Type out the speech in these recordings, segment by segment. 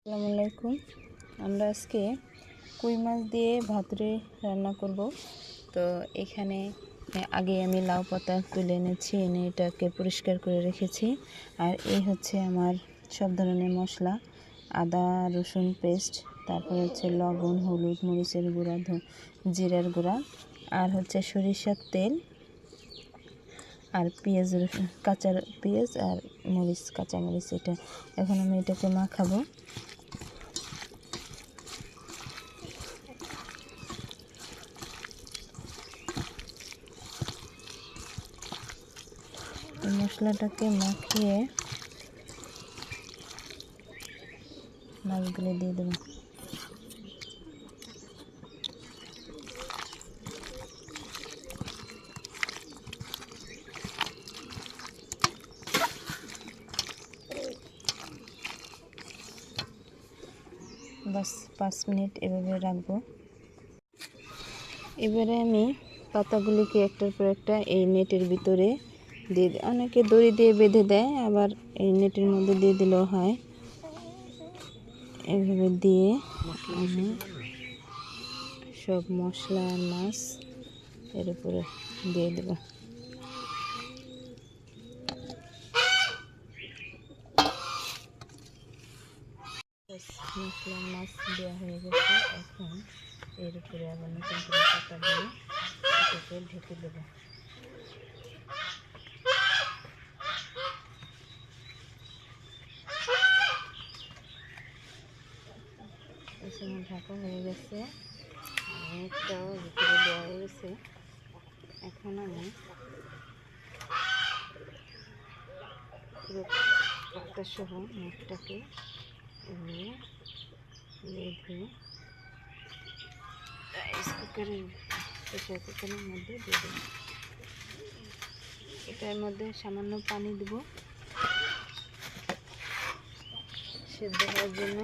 আসসালামু আলাইকুম। আমরা আজকে কই মাছ দিয়ে ভাতুরে রান্না করব। তো এখানে আগে আমি লাউ পাতা তুলে এনেছি, এনে এটাকে পরিষ্কার করে রেখেছি। আর এই হচ্ছে আমার সব ধরনের মশলা, আদা রসুন পেস্ট, তারপর হচ্ছে লবণ, হলুদ, মরিচের গুঁড়া, জিরার গুঁড়া, আর হচ্ছে সরিষার তেল, আর পেঁয়াজ, রসুন, কাঁচা পেঁয়াজ আর মরিচ, কাঁচা মরিচ। এখন আমি এটাকে মাখাবো। মশলাটাকে মাখিয়ে মাছগুলো দিয়ে দেবো। বাস 5 মিনিট এভাবে রাখবো। এবারে আমি পাতাগুলিকে একটার পর একটা এই নেটের ভিতরে দিয়ে দিই। অনেকে দড়ি দিয়ে বেঁধে দেয়, আবার এই নেটের মধ্যে দিয়ে দিলেও হয়। এভাবে দিয়ে আমি সব মশলা আর মাছ এর উপরে দিয়ে দেব। মশলা মাছ দেওয়া হয়ে গেছে। এখন এর উপরে আবার নতুন করে পাতা দিয়ে এটাকে ঢেকে দেবো। এখানে ঢাকা হয়ে গেছে, মুখটাও ভিতরে দেওয়া হয়ে গেছে। এখন আমি পুরো পাতা সহ মুখটাকে এভাবে বেঁধে প্রেসার কুকারের মধ্যে দিয়ে দেবো। এটার মধ্যে সামান্য পানি দেবো সেদ্ধ হওয়ার জন্য।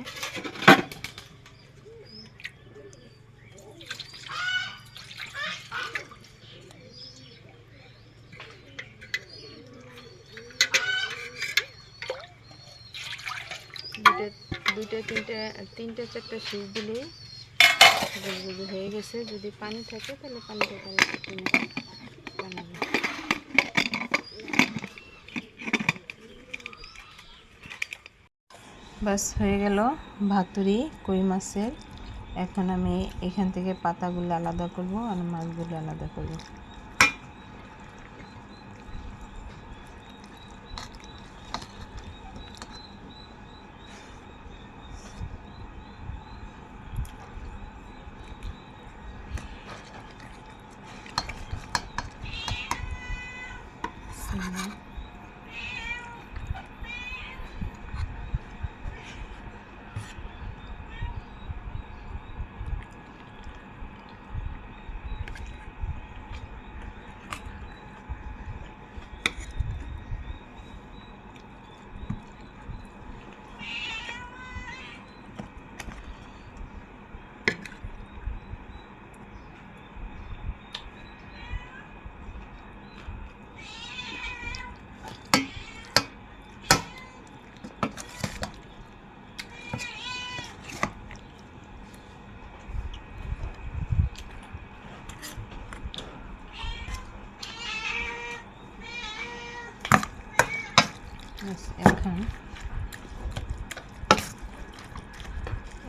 তিনটা চারটা সিজ দিলেই হয়ে গেছে। যদি পানি থাকে তাহলে পানিটা বানাবো। বাস হয়ে গেল ভাতুরি কই মাছের। এখন আমি এখান থেকে পাতাগুলো আলাদা করব আর মাছগুলো আলাদা করব। এখন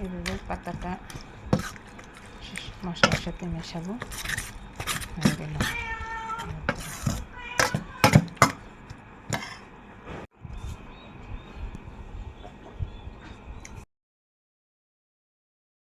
এভাবে পাতাটা মশলার সাথে মেশাবো। হয়ে গেল।